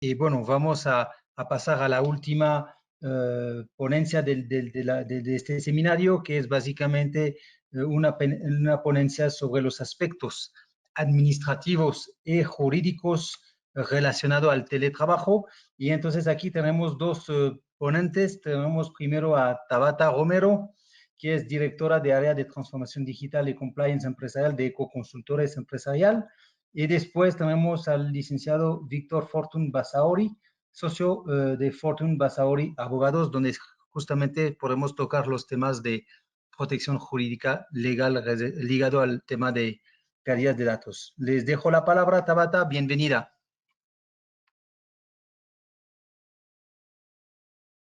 Y bueno, vamos a pasar a la última ponencia de este seminario, que es básicamente una ponencia sobre los aspectos administrativos y jurídicos relacionados al teletrabajo. Y entonces aquí tenemos dos ponentes. Tenemos primero a Tabata Romero, que es directora de área de transformación digital y compliance empresarial de Ecoconsultores Empresarial. Y después tenemos al licenciado Víctor Fortun Basauri, socio de Fortun Basauri Abogados, donde justamente podemos tocar los temas de protección jurídica legal ligado al tema de calidad de datos. Les dejo la palabra, Tabata, bienvenida.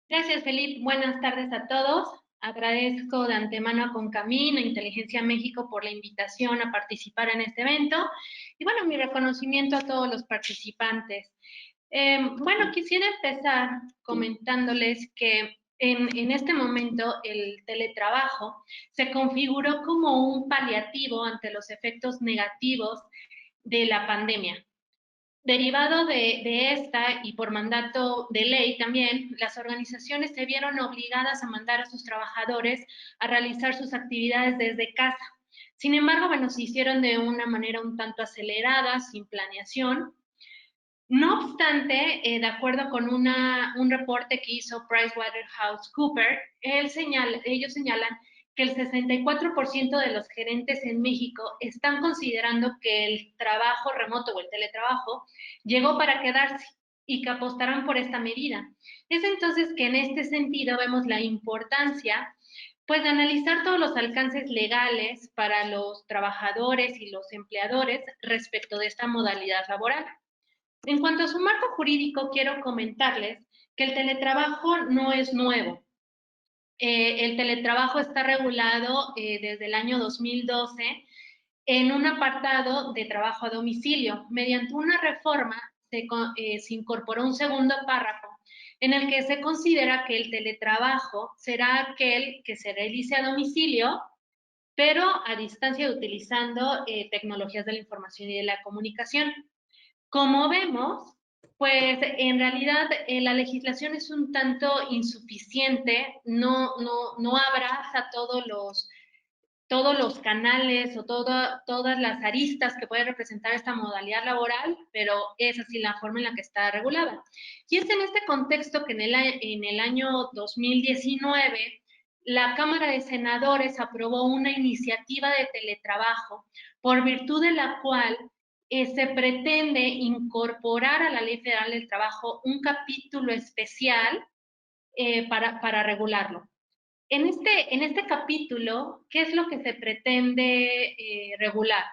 Gracias, Felipe. Buenas tardes a todos. Agradezco de antemano a Concamín, a Inteligencia México por la invitación a participar en este evento. Y bueno, mi reconocimiento a todos los participantes. Bueno, quisiera empezar comentándoles que en este momento el teletrabajo se configuró como un paliativo ante los efectos negativos de la pandemia. Derivado de esta y por mandato de ley también, las organizaciones se vieron obligadas a mandar a sus trabajadores a realizar sus actividades desde casa. Sin embargo, bueno, se hicieron de una manera un tanto acelerada, sin planeación. No obstante, de acuerdo con un reporte que hizo PricewaterhouseCoopers, ellos señalan que el 64% de los gerentes en México están considerando que el trabajo remoto o el teletrabajo llegó para quedarse y que apostarán por esta medida. Es entonces que en este sentido vemos la importancia pues de analizar todos los alcances legales para los trabajadores y los empleadores respecto de esta modalidad laboral. En cuanto a su marco jurídico, quiero comentarles que el teletrabajo no es nuevo. El teletrabajo está regulado desde el año 2012 en un apartado de trabajo a domicilio. Mediante una reforma se incorporó un segundo párrafo en el que se considera que el teletrabajo será aquel que se realice a domicilio, pero a distancia utilizando tecnologías de la información y de la comunicación. Como vemos, pues en realidad la legislación es un tanto insuficiente, no abraza todos los canales o todas las aristas que puede representar esta modalidad laboral, pero es así la forma en la que está regulada. Y es en este contexto que en el año 2019 la Cámara de Senadores aprobó una iniciativa de teletrabajo por virtud de la cual se pretende incorporar a la Ley Federal del Trabajo un capítulo especial para regularlo. En este capítulo, ¿qué es lo que se pretende regular?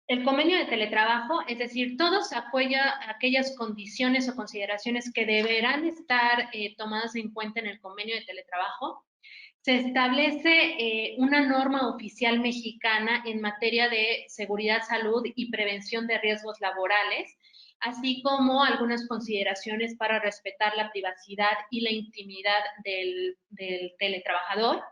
El convenio de teletrabajo, es decir, todas aquellas condiciones o consideraciones que deberán estar tomadas en cuenta en el convenio de teletrabajo. Se establece una norma oficial mexicana en materia de seguridad, salud y prevención de riesgos laborales, así como algunas consideraciones para respetar la privacidad y la intimidad del teletrabajador.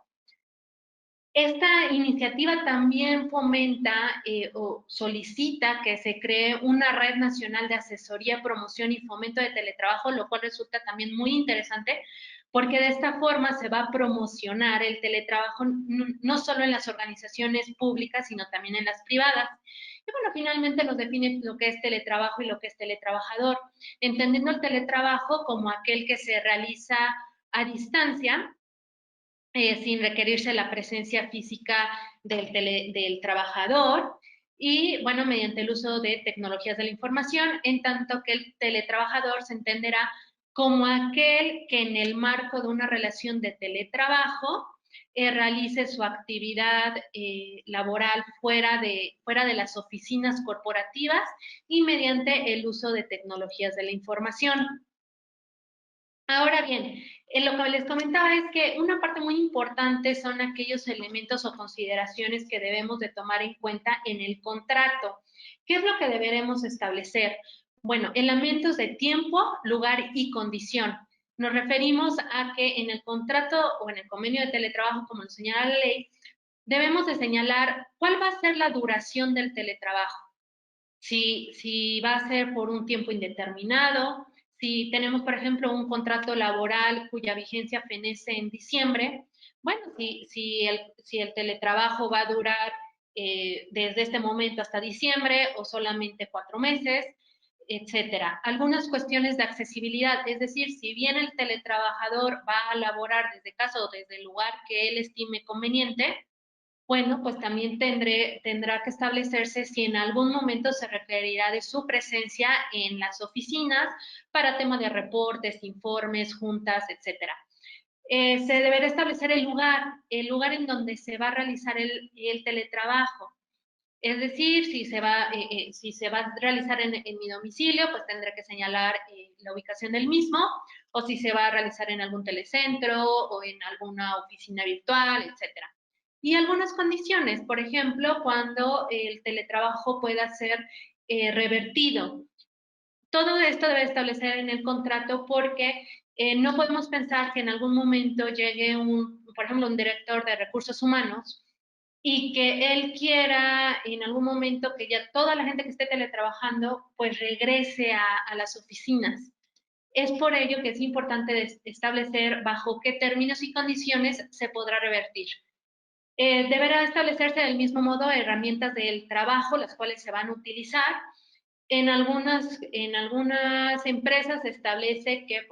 Esta iniciativa también fomenta o solicita que se cree una red nacional de asesoría, promoción y fomento de teletrabajo, lo cual resulta también muy interesante porque de esta forma se va a promocionar el teletrabajo no solo en las organizaciones públicas, sino también en las privadas. Y bueno, finalmente nos define lo que es teletrabajo y lo que es teletrabajador, entendiendo el teletrabajo como aquel que se realiza a distancia, sin requerirse la presencia física del trabajador y, bueno, mediante el uso de tecnologías de la información, en tanto que el teletrabajador se entenderá como aquel que en el marco de una relación de teletrabajo realice su actividad laboral fuera de las oficinas corporativas y mediante el uso de tecnologías de la información. Ahora bien, lo que les comentaba es que una parte muy importante son aquellos elementos o consideraciones que debemos de tomar en cuenta en el contrato. ¿Qué es lo que deberemos establecer? Bueno, elementos de tiempo, lugar y condición. Nos referimos a que en el contrato o en el convenio de teletrabajo, como lo señala la ley, debemos de señalar cuál va a ser la duración del teletrabajo. si va a ser por un tiempo indeterminado, si tenemos, por ejemplo, un contrato laboral cuya vigencia fenece en diciembre, bueno, si el teletrabajo va a durar desde este momento hasta diciembre o solamente 4 meses, etcétera. Algunas cuestiones de accesibilidad, es decir, si bien el teletrabajador va a laborar desde casa o desde el lugar que él estime conveniente, bueno, pues también tendrá que establecerse si en algún momento se requerirá de su presencia en las oficinas para tema de reportes, informes, juntas, etcétera. Se deberá establecer el lugar en donde se va a realizar el teletrabajo. Es decir, si se va a realizar en mi domicilio, pues tendré que señalar la ubicación del mismo, o si se va a realizar en algún telecentro o en alguna oficina virtual, etcétera. Y algunas condiciones, por ejemplo, cuando el teletrabajo pueda ser revertido. Todo esto debe establecer en el contrato porque no podemos pensar que en algún momento llegue por ejemplo, un director de recursos humanos y que él quiera en algún momento que ya toda la gente que esté teletrabajando pues regrese a las oficinas. Es por ello que es importante establecer bajo qué términos y condiciones se podrá revertir. Deberá establecerse del mismo modo herramientas del trabajo, las cuales se van a utilizar. En algunas empresas se establece que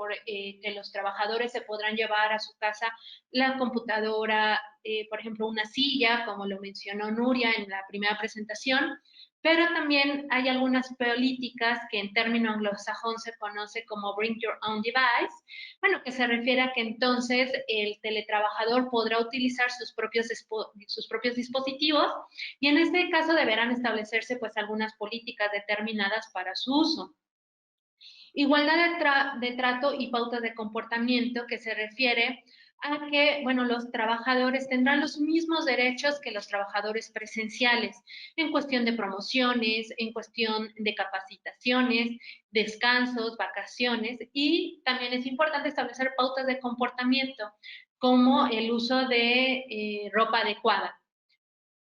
los trabajadores se podrán llevar a su casa la computadora, por ejemplo, una silla, como lo mencionó Nuria en la primera presentación, pero también hay algunas políticas que en término anglosajón se conoce como Bring Your Own Device, bueno, que se refiere a que entonces el teletrabajador podrá utilizar sus propios dispositivos y en este caso deberán establecerse pues algunas políticas determinadas para su uso. Igualdad de trato y pautas de comportamiento que se refiere a que, bueno, los trabajadores tendrán los mismos derechos que los trabajadores presenciales en cuestión de promociones, en cuestión de capacitaciones, descansos, vacaciones y también es importante establecer pautas de comportamiento como el uso de ropa adecuada.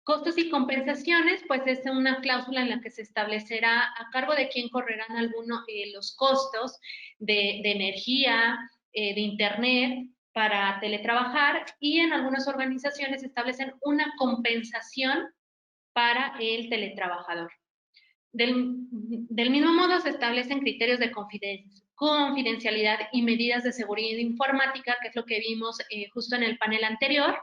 Costos y compensaciones, pues es una cláusula en la que se establecerá a cargo de quién correrán algunos los costos de energía, de internet para teletrabajar y en algunas organizaciones establecen una compensación para el teletrabajador. Del mismo modo, se establecen criterios de confidencialidad y medidas de seguridad informática, que es lo que vimos justo en el panel anterior.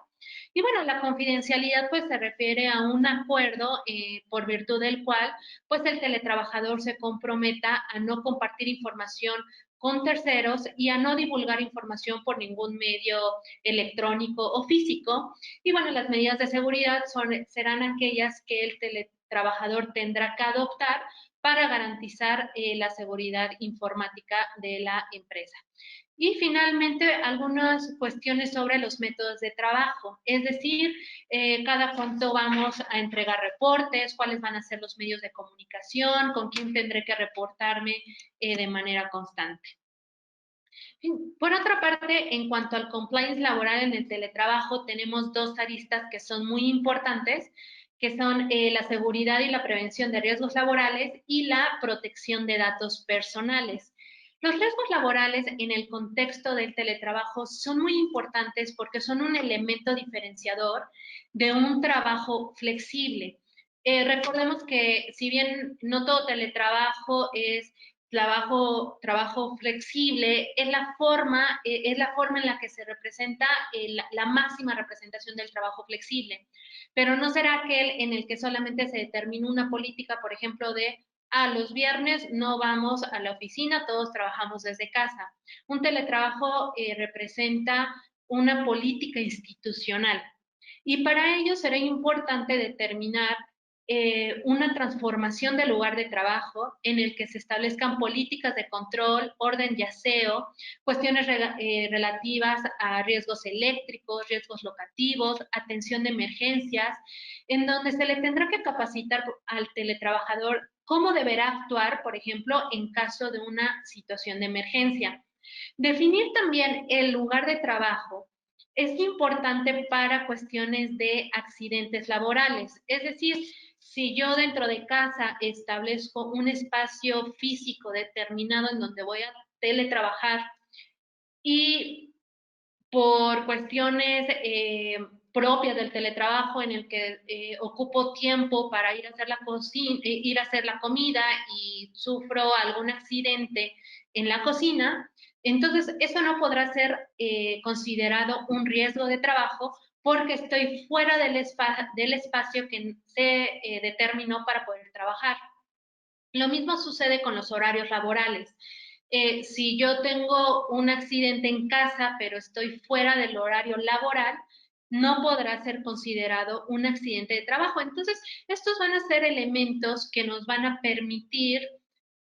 Y bueno, la confidencialidad pues se refiere a un acuerdo por virtud del cual pues el teletrabajador se comprometa a no compartir información con terceros y a no divulgar información por ningún medio electrónico o físico. Y bueno, las medidas de seguridad serán aquellas que el teletrabajador tendrá que adoptar para garantizar la seguridad informática de la empresa. Y finalmente, algunas cuestiones sobre los métodos de trabajo, es decir, cada cuánto vamos a entregar reportes, cuáles van a ser los medios de comunicación, con quién tendré que reportarme de manera constante. Por otra parte, en cuanto al compliance laboral en el teletrabajo, tenemos dos aristas que son muy importantes, que son la seguridad y la prevención de riesgos laborales y la protección de datos personales. Los riesgos laborales en el contexto del teletrabajo son muy importantes porque son un elemento diferenciador de un trabajo flexible. Recordemos que si bien no todo teletrabajo es trabajo flexible, es la forma en la que se representa la máxima representación del trabajo flexible, pero no será aquel en el que solamente se determina una política, por ejemplo, de los viernes no vamos a la oficina, todos trabajamos desde casa. Un teletrabajo representa una política institucional y para ello será importante determinar una transformación del lugar de trabajo en el que se establezcan políticas de control, orden y aseo, cuestiones relativas a riesgos eléctricos, riesgos locativos, atención de emergencias, en donde se le tendrá que capacitar al teletrabajador cómo deberá actuar, por ejemplo, en caso de una situación de emergencia. Definir también el lugar de trabajo es importante para cuestiones de accidentes laborales, es decir, si yo dentro de casa establezco un espacio físico determinado en donde voy a teletrabajar y por cuestiones propias del teletrabajo en el que ocupo tiempo para ir a hacer ir a hacer la comida y sufro algún accidente en la cocina, entonces eso no podrá ser considerado un riesgo de trabajo porque estoy fuera del espacio que se determinó para poder trabajar. Lo mismo sucede con los horarios laborales. Si yo tengo un accidente en casa, pero estoy fuera del horario laboral, no podrá ser considerado un accidente de trabajo. Entonces, estos van a ser elementos que nos van a permitir,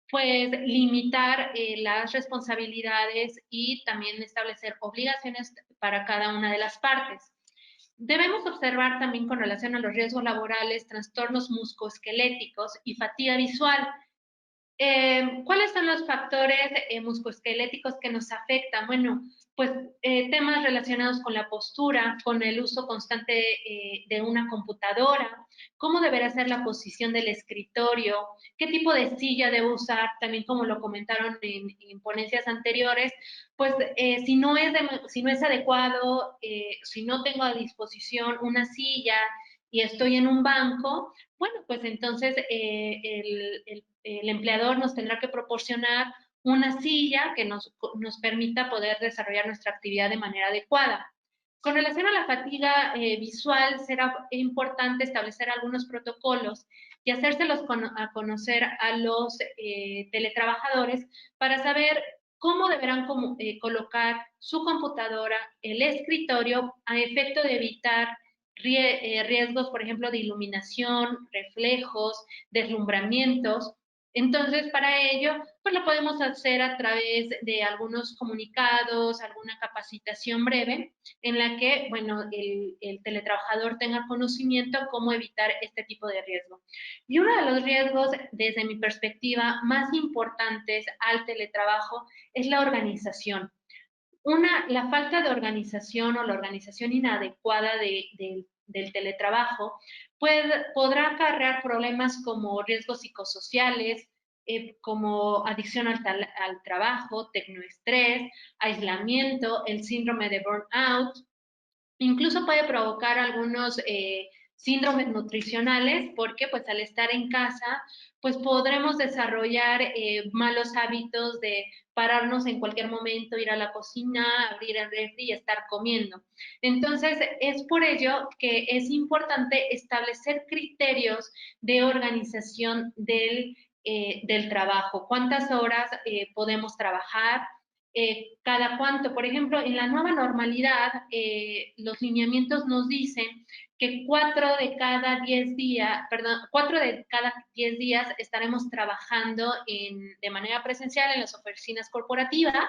pues, limitar las responsabilidades y también establecer obligaciones para cada una de las partes. Debemos observar también con relación a los riesgos laborales, trastornos musculoesqueléticos y fatiga visual. ¿Cuáles son los factores musculoesqueléticos que nos afectan? Bueno, pues temas relacionados con la postura, con el uso constante de una computadora, cómo deberá ser la posición del escritorio, qué tipo de silla debo usar, también como lo comentaron en ponencias anteriores, pues si no es adecuado, si no tengo a disposición una silla y estoy en un banco, bueno, pues entonces el empleador nos tendrá que proporcionar una silla que nos permita poder desarrollar nuestra actividad de manera adecuada. Con relación a la fatiga visual, será importante establecer algunos protocolos y hacérselos a conocer a los teletrabajadores para saber cómo deberán colocar su computadora, el escritorio, a efecto de evitar riesgos, por ejemplo, de iluminación, reflejos, deslumbramientos. Entonces, para ello, pues lo podemos hacer a través de algunos comunicados, alguna capacitación breve, en la que, bueno, el teletrabajador tenga conocimiento cómo evitar este tipo de riesgo. Y uno de los riesgos, desde mi perspectiva, más importantes al teletrabajo es la organización. La falta de organización o la organización inadecuada del teletrabajo podrá acarrear problemas como riesgos psicosociales, como adicción al trabajo, tecnoestrés, aislamiento, el síndrome de burnout. Incluso puede provocar algunos síndromes nutricionales porque pues al estar en casa pues podremos desarrollar malos hábitos de pararnos en cualquier momento, ir a la cocina, abrir el refri y estar comiendo. Entonces es por ello que es importante establecer criterios de organización del trabajo. ¿Cuántas horas podemos trabajar? Cada cuánto. Por ejemplo, en la nueva normalidad, los lineamientos nos dicen que 4 de cada 10 días estaremos trabajando de manera presencial en las oficinas corporativas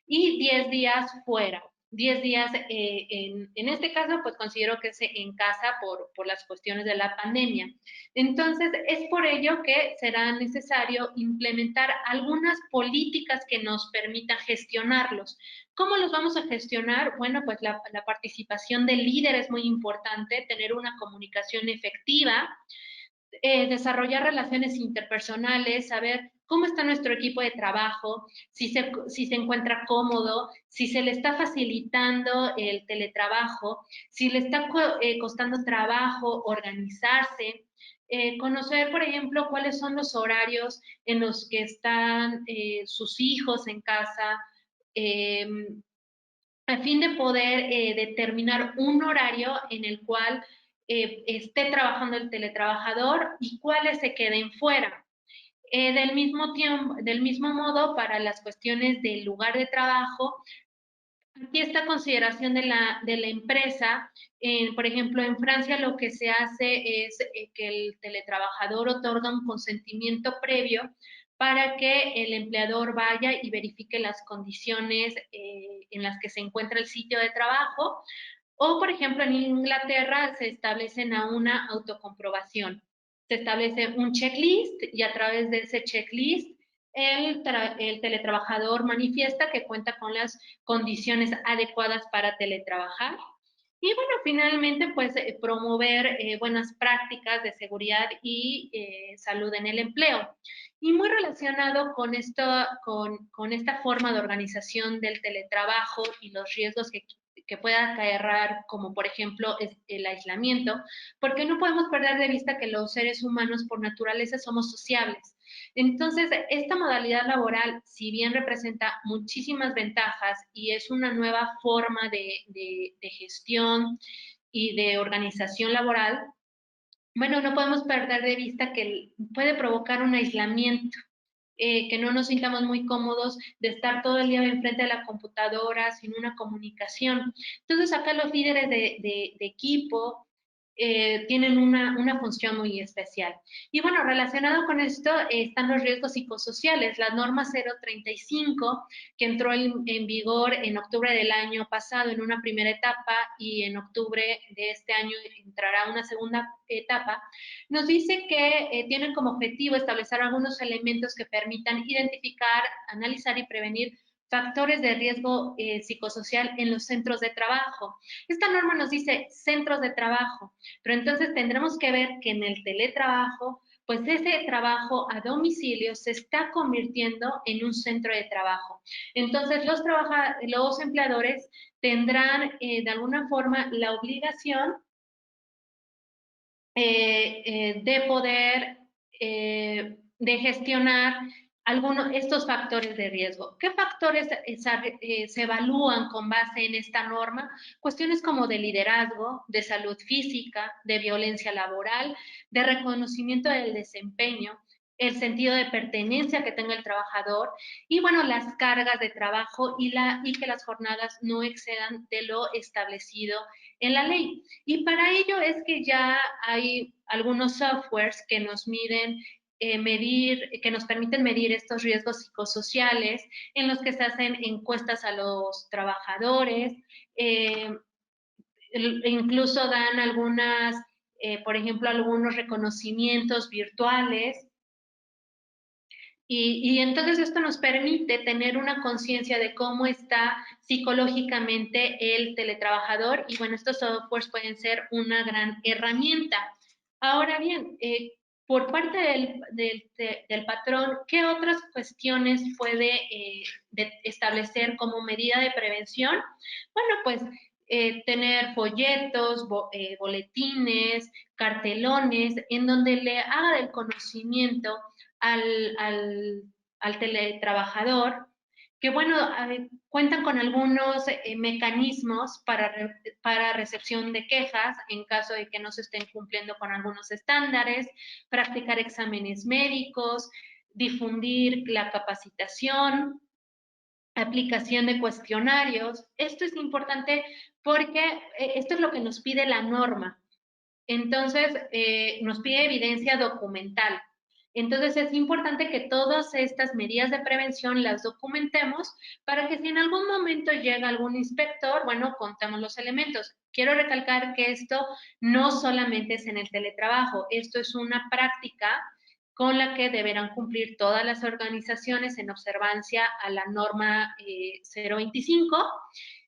y 10 días fuera. 10 días, en este caso, pues considero que es en casa por las cuestiones de la pandemia. Entonces, es por ello que será necesario implementar algunas políticas que nos permitan gestionarlos. ¿Cómo los vamos a gestionar? Bueno, pues la participación del líder es muy importante, tener una comunicación efectiva, desarrollar relaciones interpersonales, saber cómo está nuestro equipo de trabajo, si se encuentra cómodo, si se le está facilitando el teletrabajo, si le está costando trabajo organizarse, conocer, por ejemplo, cuáles son los horarios en los que están sus hijos en casa, eh, a fin de poder determinar un horario en el cual esté trabajando el teletrabajador y cuáles se queden fuera. Del mismo modo, para las cuestiones del lugar de trabajo, aquí esta consideración de la empresa, por ejemplo, en Francia lo que se hace es que el teletrabajador otorga un consentimiento previo para que el empleador vaya y verifique las condiciones en las que se encuentra el sitio de trabajo. O, por ejemplo, en Inglaterra se establecen a una autocomprobación. Se establece un checklist y a través de ese checklist el teletrabajador manifiesta que cuenta con las condiciones adecuadas para teletrabajar Y bueno, finalmente, pues promover buenas prácticas de seguridad y salud en el empleo. Y muy relacionado con esto, con esta forma de organización del teletrabajo y los riesgos que pueda acarrear, como por ejemplo el aislamiento, porque no podemos perder de vista que los seres humanos por naturaleza somos sociables. Entonces, esta modalidad laboral, si bien representa muchísimas ventajas y es una nueva forma de gestión y de organización laboral, bueno, no podemos perder de vista que puede provocar un aislamiento, que no nos sintamos muy cómodos de estar todo el día enfrente de la computadora sin una comunicación. Entonces, acá los líderes de equipo tienen una función muy especial. Y bueno, relacionado con esto están los riesgos psicosociales. La norma 035, que entró en vigor en octubre del año pasado en una primera etapa y en octubre de este año entrará una segunda etapa, nos dice que tienen como objetivo establecer algunos elementos que permitan identificar, analizar y prevenir factores de riesgo psicosocial en los centros de trabajo. Esta norma nos dice centros de trabajo, pero entonces tendremos que ver que en el teletrabajo, pues ese trabajo a domicilio se está convirtiendo en un centro de trabajo. Entonces los empleadores tendrán de alguna forma la obligación de poder, de gestionar algunos estos factores de riesgo. ¿Qué factores se evalúan con base en esta norma? Cuestiones como de liderazgo, de salud física, de violencia laboral, de reconocimiento del desempeño, el sentido de pertenencia que tenga el trabajador y, bueno, las cargas de trabajo y que las jornadas no excedan de lo establecido en la ley. Y para ello es que ya hay algunos softwares que nos miden que nos permiten medir estos riesgos psicosociales, en los que se hacen encuestas a los trabajadores, eh, incluso dan por ejemplo, algunos reconocimientos virtuales. Y entonces esto nos permite tener una conciencia de cómo está psicológicamente el teletrabajador y bueno, estos softwares pueden ser una gran herramienta. Ahora bien, por parte del patrón, ¿qué otras cuestiones puede establecer como medida de prevención? Bueno, pues tener folletos, boletines, cartelones, en donde le haga del conocimiento al, al, al teletrabajador, que bueno, cuentan con algunos mecanismos para recepción de quejas en caso de que no se estén cumpliendo con algunos estándares, practicar exámenes médicos, difundir la capacitación, aplicación de cuestionarios. Esto es importante porque esto es lo que nos pide la norma. Entonces, nos pide evidencia documental. Entonces, es importante que todas estas medidas de prevención las documentemos para que si en algún momento llega algún inspector, bueno, contamos los elementos. Quiero recalcar que esto no solamente es en el teletrabajo, esto es una práctica con la que deberán cumplir todas las organizaciones en observancia a la norma 025.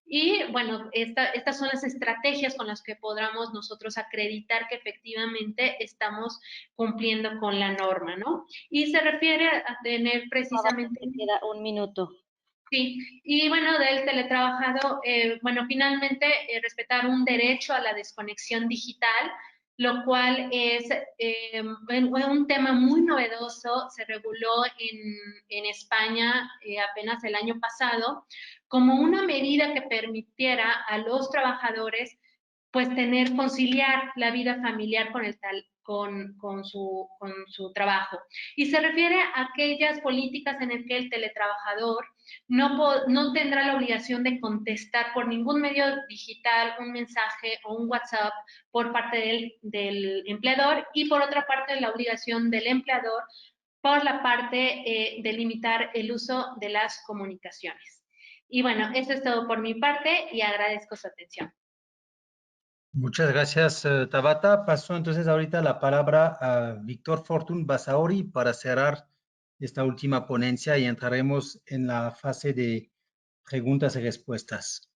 Y bueno, estas son las estrategias con las que podamos nosotros acreditar que efectivamente estamos cumpliendo con la norma, ¿no? Y se refiere a tener precisamente... Te queda un minuto. Sí, y bueno, del teletrabajado, bueno, finalmente respetar un derecho a la desconexión digital, lo cual es un tema muy novedoso, se reguló en España apenas el año pasado, como una medida que permitiera a los trabajadores pues conciliar la vida familiar con su trabajo. Y se refiere a aquellas políticas en las que el teletrabajador no tendrá la obligación de contestar por ningún medio digital un mensaje o un WhatsApp por parte del empleador y por otra parte la obligación del empleador por la parte de limitar el uso de las comunicaciones. Y bueno, eso es todo por mi parte y agradezco su atención. Muchas gracias, Tabata. Paso entonces ahorita la palabra a Víctor Fortun Basauri para cerrar esta última ponencia y entraremos en la fase de preguntas y respuestas.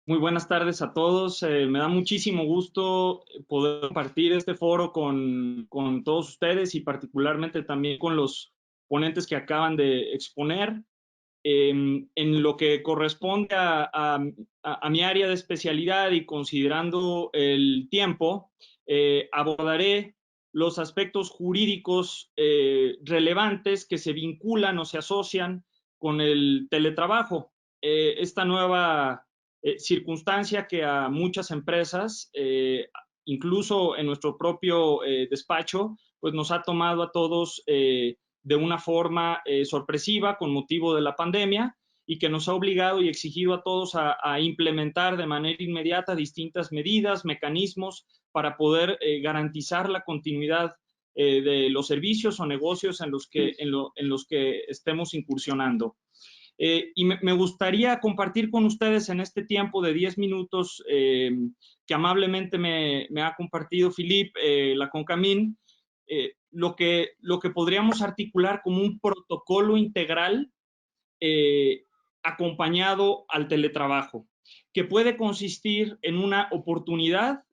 Muy buenas tardes a todos. Me da muchísimo gusto poder compartir este foro con todos ustedes y particularmente también con los ponentes que acaban de exponer. En lo que corresponde a mi área de especialidad y considerando el tiempo, abordaré los aspectos jurídicos relevantes que se vinculan o se asocian con el teletrabajo. Esta nueva circunstancia que a muchas empresas, incluso en nuestro propio despacho, pues nos ha tomado a todos de una forma sorpresiva con motivo de la pandemia y que nos ha obligado y exigido a todos a implementar de manera inmediata distintas medidas, mecanismos para poder garantizar la continuidad de los servicios o negocios en los que estemos incursionando. Y me gustaría compartir con ustedes en este tiempo de 10 minutos que amablemente me ha compartido Philippe Laconcamin, lo que podríamos articular como un protocolo integral acompañado al teletrabajo, que puede consistir en una oportunidad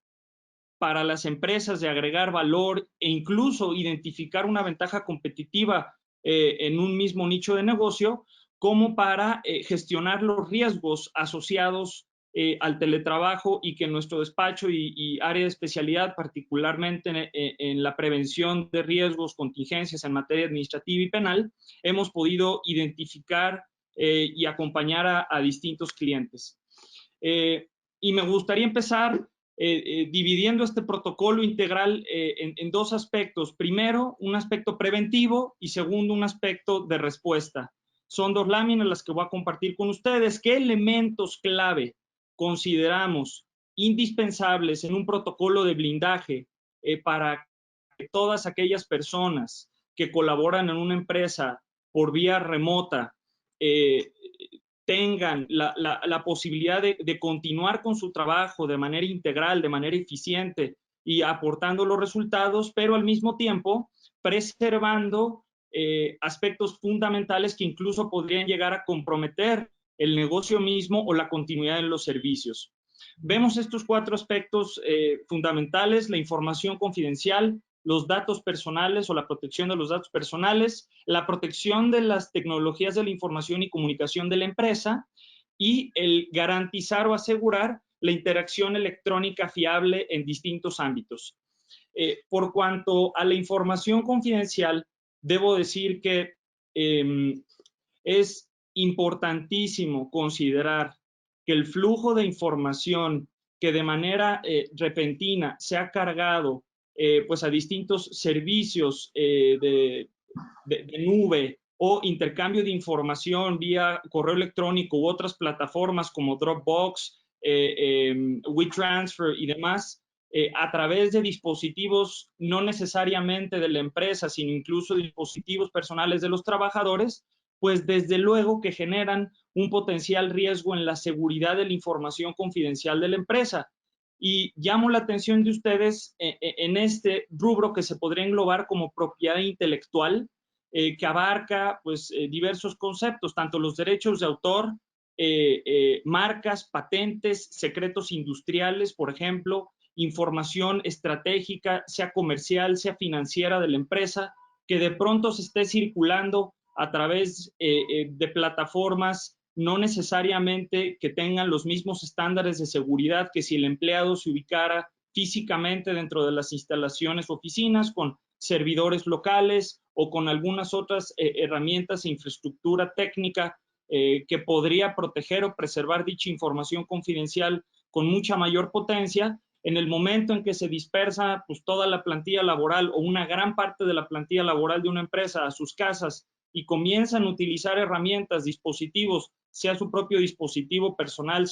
para las empresas de agregar valor e incluso identificar una ventaja competitiva en un mismo nicho de negocio, como para gestionar los riesgos asociados al teletrabajo y que nuestro despacho y área de especialidad, particularmente en la prevención de riesgos, contingencias en materia administrativa y penal, hemos podido identificar y acompañar a distintos clientes. Y me gustaría empezar dividiendo este protocolo integral en dos aspectos. Primero, un aspecto preventivo y segundo, un aspecto de respuesta. Son dos láminas las que voy a compartir con ustedes. ¿Qué elementos clave consideramos indispensables en un protocolo de blindaje para que todas aquellas personas que colaboran en una empresa por vía remota tengan la posibilidad de continuar con su trabajo de manera integral, de manera eficiente y aportando los resultados, pero al mismo tiempo preservando aspectos fundamentales que incluso podrían llegar a comprometer el negocio mismo o la continuidad en los servicios? Vemos estos cuatro aspectos fundamentales: la información confidencial, los datos personales o la protección de los datos personales, la protección de las tecnologías de la información y comunicación de la empresa y el garantizar o asegurar la interacción electrónica fiable en distintos ámbitos. Por cuanto a la información confidencial, debo decir que es importantísimo considerar que el flujo de información que de manera repentina se ha cargado pues a distintos servicios de nube o intercambio de información vía correo electrónico u otras plataformas como Dropbox, WeTransfer y demás, a través de dispositivos no necesariamente de la empresa, sino incluso dispositivos personales de los trabajadores, pues desde luego que generan un potencial riesgo en la seguridad de la información confidencial de la empresa. Y llamo la atención de ustedes en este rubro que se podría englobar como propiedad intelectual, que abarca pues, diversos conceptos, tanto los derechos de autor, marcas, patentes, secretos industriales, por ejemplo, información estratégica, sea comercial, sea financiera de la empresa, que de pronto se esté circulando a través de plataformas no necesariamente que tengan los mismos estándares de seguridad que si el empleado se ubicara físicamente dentro de las instalaciones o oficinas con servidores locales o con algunas otras herramientas e infraestructura técnica que podría proteger o preservar dicha información confidencial con mucha mayor potencia. En el momento en que se dispersa pues, toda la plantilla laboral o una gran parte de la plantilla laboral de una empresa a sus casas y comienzan a utilizar herramientas, dispositivos, sea su propio dispositivo personal,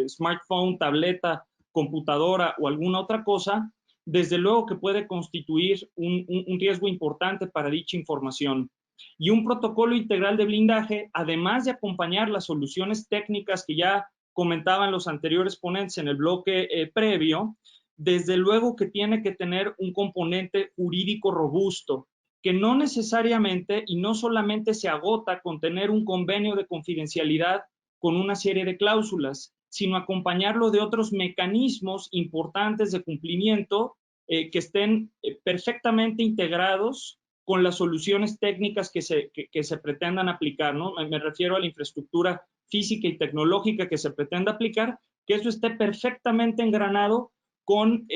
smartphone, tableta, computadora o alguna otra cosa, desde luego que puede constituir un riesgo importante para dicha información. Y un protocolo integral de blindaje, además de acompañar las soluciones técnicas que ya comentaban los anteriores ponentes en el bloque previo, desde luego que tiene que tener un componente jurídico robusto, que no necesariamente y no solamente se agota con tener un convenio de confidencialidad con una serie de cláusulas, sino acompañarlo de otros mecanismos importantes de cumplimiento que estén perfectamente integrados con las soluciones técnicas que se pretendan aplicar, ¿no? Me refiero a la infraestructura física y tecnológica que se pretenda aplicar, que eso esté perfectamente engranado con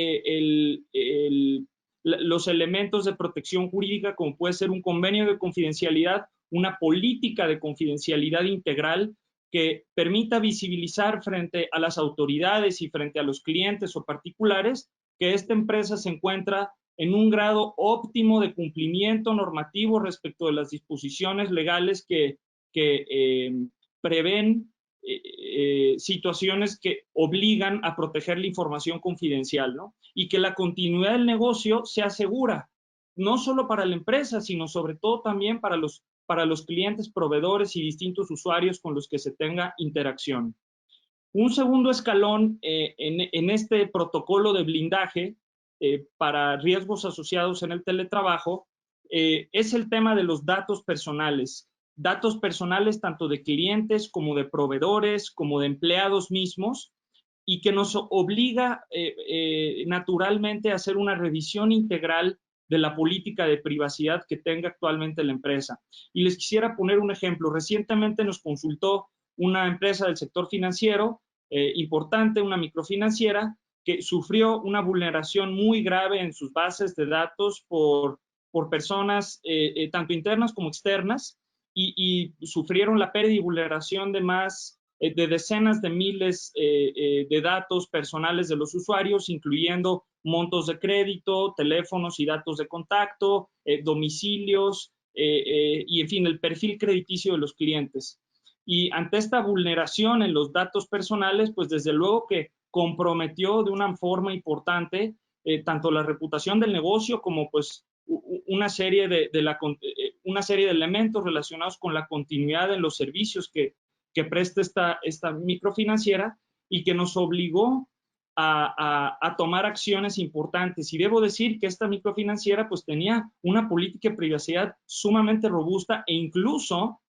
los elementos de protección jurídica, como puede ser un convenio de confidencialidad, una política de confidencialidad integral que permita visibilizar frente a las autoridades y frente a los clientes o particulares que esta empresa se encuentra en un grado óptimo de cumplimiento normativo respecto de las disposiciones legales que prevén situaciones que obligan a proteger la información confidencial, ¿no? Y que la continuidad del negocio sea segura, no solo para la empresa, sino sobre todo también para los clientes, proveedores y distintos usuarios con los que se tenga interacción. Un segundo escalón en este protocolo de blindaje para riesgos asociados en el teletrabajo es el tema de los datos personales tanto de clientes como de proveedores, como de empleados mismos, y que nos obliga naturalmente a hacer una revisión integral de la política de privacidad que tenga actualmente la empresa. Y les quisiera poner un ejemplo. Recientemente nos consultó una empresa del sector financiero importante, una microfinanciera, que sufrió una vulneración muy grave en sus bases de datos por personas tanto internas como externas, y sufrieron la pérdida y vulneración de decenas de miles de datos personales de los usuarios, incluyendo montos de crédito, teléfonos y datos de contacto, domicilios y, en fin, el perfil crediticio de los clientes. Y ante esta vulneración en los datos personales, pues desde luego que comprometió de una forma importante tanto la reputación del negocio como pues una serie de elementos relacionados con la continuidad en los servicios que presta esta microfinanciera, y que nos obligó a tomar acciones importantes. Y debo decir que esta microfinanciera pues tenía una política de privacidad sumamente robusta e incluso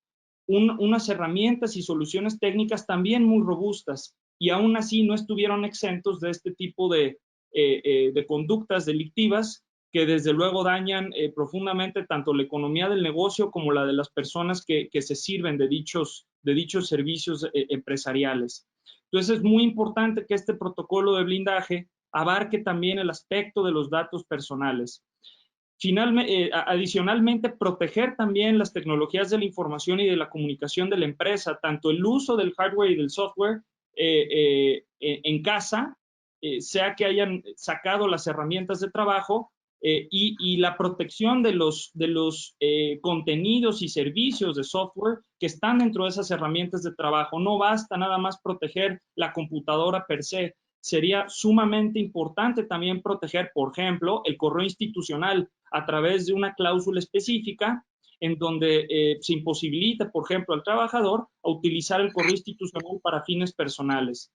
unas herramientas y soluciones técnicas también muy robustas, y aún así no estuvieron exentos de este tipo de conductas delictivas que desde luego dañan profundamente tanto la economía del negocio como la de las personas que se sirven de dichos servicios empresariales. Entonces es muy importante que este protocolo de blindaje abarque también el aspecto de los datos personales. Finalmente, adicionalmente, proteger también las tecnologías de la información y de la comunicación de la empresa, tanto el uso del hardware y del software en casa, sea que hayan sacado las herramientas de trabajo, y la protección de los contenidos y servicios de software que están dentro de esas herramientas de trabajo. No basta nada más proteger la computadora per se. Sería sumamente importante también proteger, por ejemplo, el correo institucional a través de una cláusula específica en donde se imposibilita, por ejemplo, al trabajador a utilizar el correo institucional para fines personales.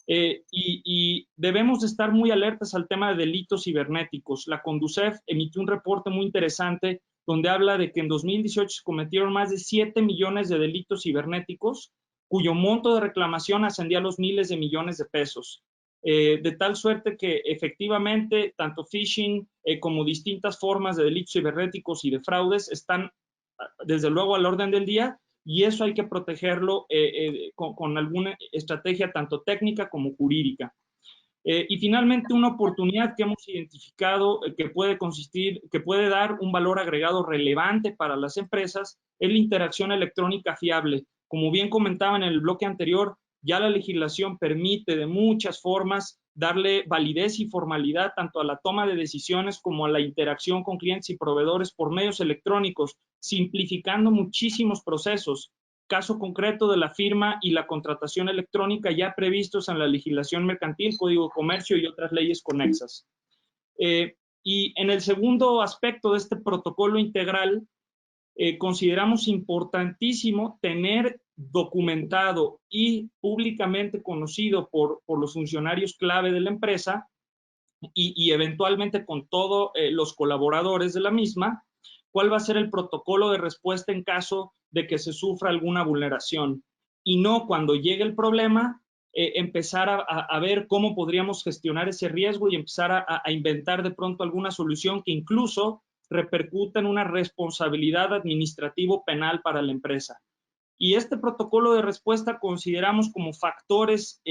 Y debemos estar muy alertas al tema de delitos cibernéticos. La Conducef emitió un reporte muy interesante donde habla de que en 2018 se cometieron más de 7 millones de delitos cibernéticos, cuyo monto de reclamación ascendía a los miles de millones de pesos. De tal suerte que efectivamente tanto phishing como distintas formas de delitos cibernéticos y de fraudes están desde luego al orden del día, y eso hay que protegerlo con alguna estrategia tanto técnica como jurídica. Y finalmente, una oportunidad que hemos identificado que puede dar un valor agregado relevante para las empresas es la interacción electrónica fiable. Como bien comentaba en el bloque anterior, ya la legislación permite de muchas formas darle validez y formalidad tanto a la toma de decisiones como a la interacción con clientes y proveedores por medios electrónicos, simplificando muchísimos procesos. Caso concreto de la firma y la contratación electrónica ya previstos en la legislación mercantil, Código de Comercio y otras leyes conexas. Y en el segundo aspecto de este protocolo integral, consideramos importantísimo tener documentado y públicamente conocido por los funcionarios clave de la empresa y eventualmente con todos los colaboradores de la misma, cuál va a ser el protocolo de respuesta en caso de que se sufra alguna vulneración, y no cuando llegue el problema empezar a ver cómo podríamos gestionar ese riesgo y empezar a inventar de pronto alguna solución que incluso repercuta en una responsabilidad administrativo-penal para la empresa. Y este protocolo de respuesta consideramos como factores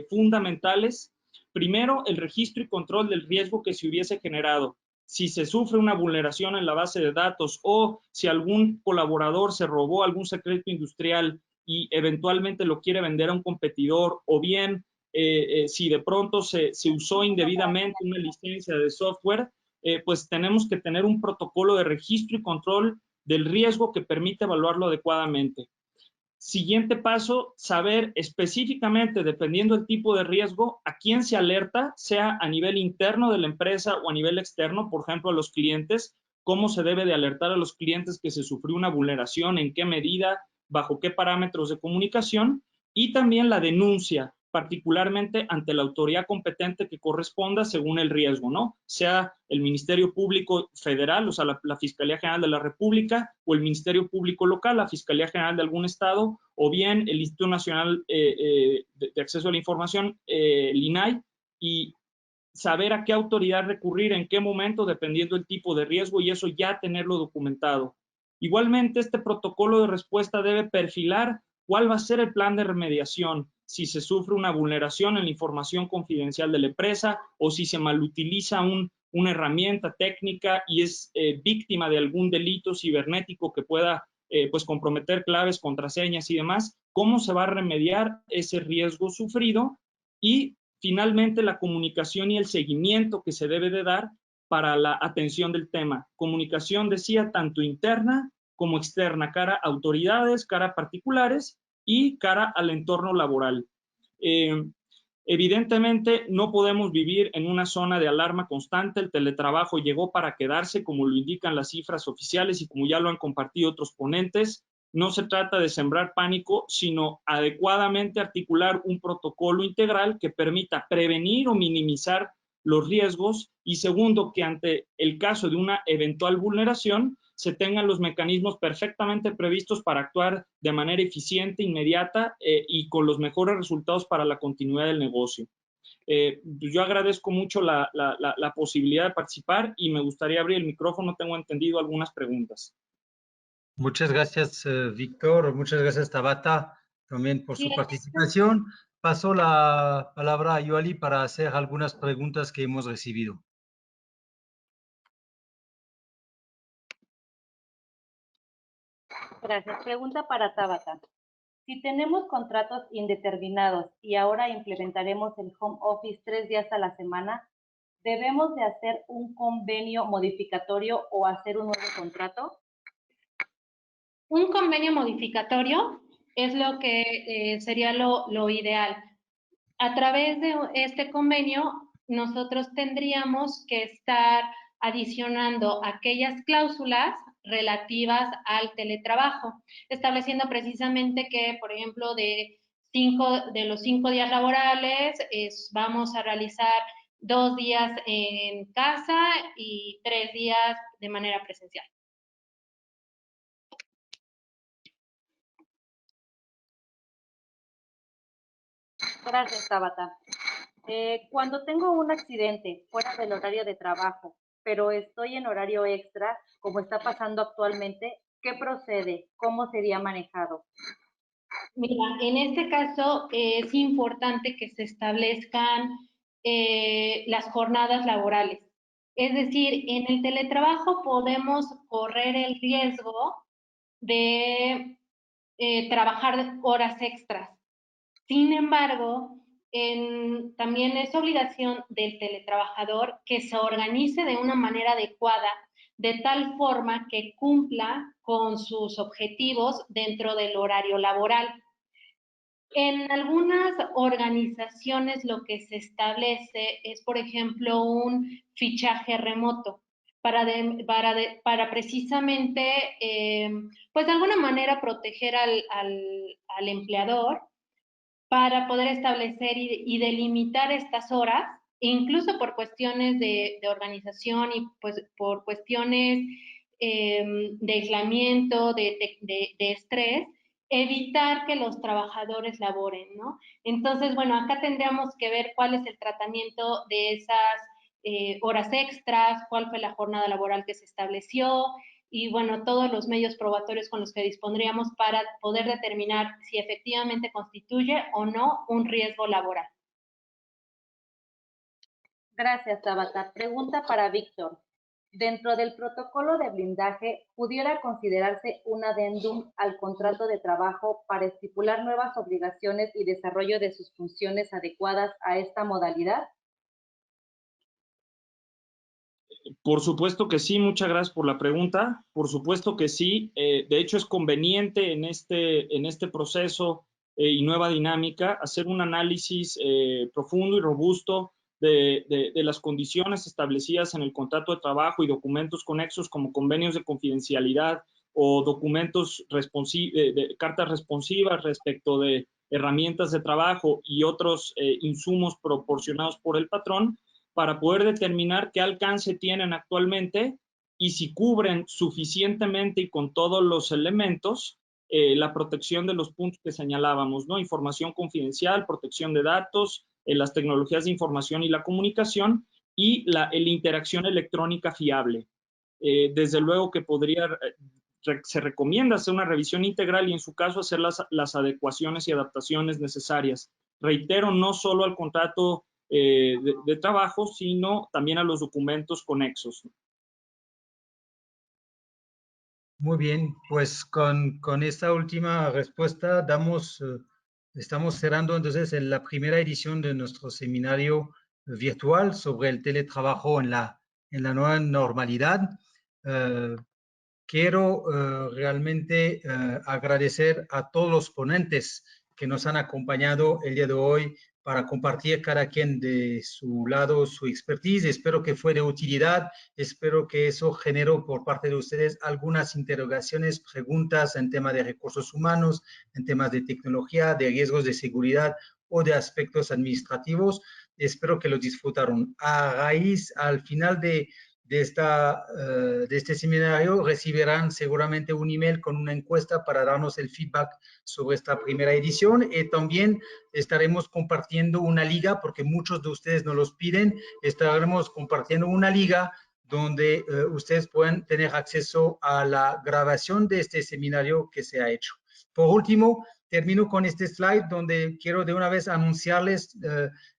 fundamentales. Primero, el registro y control del riesgo que se hubiese generado. Si se sufre una vulneración en la base de datos o si algún colaborador se robó algún secreto industrial y eventualmente lo quiere vender a un competidor, o bien si de pronto se usó indebidamente una licencia de software, pues tenemos que tener un protocolo de registro y control del riesgo que permite evaluarlo adecuadamente. Siguiente paso, saber específicamente, dependiendo del tipo de riesgo, a quién se alerta, sea a nivel interno de la empresa o a nivel externo, por ejemplo, a los clientes, cómo se debe de alertar a los clientes que se sufrió una vulneración, en qué medida, bajo qué parámetros de comunicación, y también la denuncia, particularmente ante la autoridad competente que corresponda según el riesgo, ¿no? Sea el Ministerio Público Federal, o sea, la Fiscalía General de la República, o el Ministerio Público Local, la Fiscalía General de algún estado, o bien el Instituto Nacional de Acceso a la Información, el INAI, y saber a qué autoridad recurrir, en qué momento, dependiendo del tipo de riesgo, y eso ya tenerlo documentado. Igualmente, este protocolo de respuesta debe perfilar cuál va a ser el plan de remediación, si se sufre una vulneración en la información confidencial de la empresa o si se malutiliza una herramienta técnica y es víctima de algún delito cibernético que pueda pues comprometer claves, contraseñas y demás, cómo se va a remediar ese riesgo sufrido y finalmente la comunicación y el seguimiento que se debe de dar para la atención del tema. Comunicación, decía, tanto interna como externa, cara a autoridades, cara a particulares y cara al entorno laboral. Evidentemente, no podemos vivir en una zona de alarma constante. El teletrabajo llegó para quedarse, como lo indican las cifras oficiales y como ya lo han compartido otros ponentes. No se trata de sembrar pánico, sino adecuadamente articular un protocolo integral que permita prevenir o minimizar los riesgos y segundo, que ante el caso de una eventual vulneración se tengan los mecanismos perfectamente previstos para actuar de manera eficiente, inmediata y con los mejores resultados para la continuidad del negocio. Yo agradezco mucho la posibilidad de participar y me gustaría abrir el micrófono. Tengo entendido algunas preguntas. Muchas gracias, Víctor. Muchas gracias, Tabata, también por su participación. Paso la palabra a Yoali para hacer algunas preguntas que hemos recibido. Gracias. Pregunta para Tabata. Si tenemos contratos indeterminados y ahora implementaremos el home office 3 días a la semana, ¿debemos de hacer un convenio modificatorio o hacer un nuevo contrato? Un convenio modificatorio es lo que sería lo ideal. A través de este convenio, nosotros tendríamos que estar adicionando aquellas cláusulas relativas al teletrabajo, estableciendo precisamente que, por ejemplo, de los 5 días laborales vamos a realizar 2 días en casa y 3 días de manera presencial. Gracias, Tabata. Cuando tengo un accidente fuera del horario de trabajo, pero estoy en horario extra, como está pasando actualmente, ¿qué procede? ¿Cómo sería manejado? Mira, en este caso es importante que se establezcan las jornadas laborales. Es decir, en el teletrabajo podemos correr el riesgo de trabajar horas extras. Sin embargo, también es obligación del teletrabajador que se organice de una manera adecuada, de tal forma que cumpla con sus objetivos dentro del horario laboral. En algunas organizaciones lo que se establece es, por ejemplo, un fichaje remoto para precisamente, pues de alguna manera proteger al empleador para poder establecer y delimitar estas horas, incluso por cuestiones de organización y pues por cuestiones de aislamiento, de estrés, evitar que los trabajadores laboren, ¿no? Entonces, bueno, acá tendríamos que ver cuál es el tratamiento de esas horas extras, cuál fue la jornada laboral que se estableció y, bueno, todos los medios probatorios con los que dispondríamos para poder determinar si efectivamente constituye o no un riesgo laboral. Gracias, Tabata. Pregunta para Víctor. Dentro del protocolo de blindaje, ¿pudiera considerarse un adendum al contrato de trabajo para estipular nuevas obligaciones y desarrollo de sus funciones adecuadas a esta modalidad? Por supuesto que sí, muchas gracias por la pregunta. Por supuesto que sí. De hecho, es conveniente en este proceso y nueva dinámica hacer un análisis profundo y robusto de las condiciones establecidas en el contrato de trabajo y documentos conexos como convenios de confidencialidad o documentos cartas responsivas respecto de herramientas de trabajo y otros insumos proporcionados por el patrón, para poder determinar qué alcance tienen actualmente y si cubren suficientemente y con todos los elementos la protección de los puntos que señalábamos, ¿no? Información confidencial, protección de datos, las tecnologías de información y la comunicación y la interacción electrónica fiable. Desde luego que se recomienda hacer una revisión integral y en su caso hacer las adecuaciones y adaptaciones necesarias. Reitero, no solo al contrato de trabajo, sino también a los documentos conexos. Muy bien, pues con esta última respuesta estamos cerrando entonces la primera edición de nuestro seminario virtual sobre el teletrabajo en la nueva normalidad. Quiero realmente agradecer a todos los ponentes que nos han acompañado el día de hoy para compartir cada quien de su lado su expertise. Espero que fue de utilidad. Espero que eso generó por parte de ustedes algunas interrogaciones, preguntas en temas de recursos humanos, en temas de tecnología, de riesgos de seguridad o de aspectos administrativos. Espero que lo disfrutaron. Al final de este seminario recibirán seguramente un email con una encuesta para darnos el feedback sobre esta primera edición y también estaremos compartiendo una liga, porque muchos de ustedes nos los piden, estaremos compartiendo una liga donde ustedes pueden tener acceso a la grabación de este seminario que se ha hecho. Por último, termino con este slide donde quiero de una vez anunciarles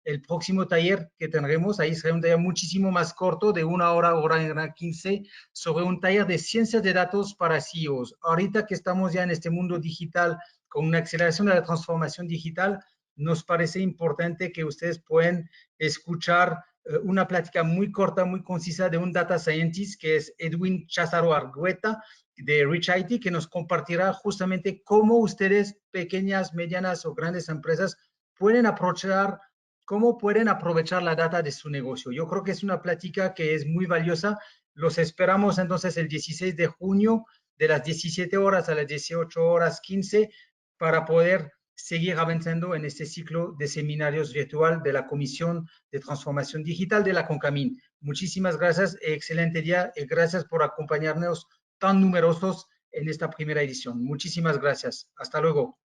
el próximo taller que tendremos. Ahí será un taller muchísimo más corto, de 1 hora, hora y 15, sobre un taller de ciencias de datos para CEOs. Ahorita que estamos ya en este mundo digital, con una aceleración de la transformación digital, nos parece importante que ustedes puedan escuchar una plática muy corta, muy concisa de un data scientist que es Edwin Cházaro Argueta de Rich IT, que nos compartirá justamente cómo ustedes, pequeñas, medianas o grandes empresas, cómo pueden aprovechar la data de su negocio. Yo creo que es una plática que es muy valiosa. Los esperamos entonces el 16 de junio de las 17 horas a las 18 horas 15 para poder seguir avanzando en este ciclo de seminarios virtual de la Comisión de Transformación Digital de la CONCAMIN. Muchísimas gracias, excelente día y gracias por acompañarnos tan numerosos en esta primera edición. Muchísimas gracias. Hasta luego.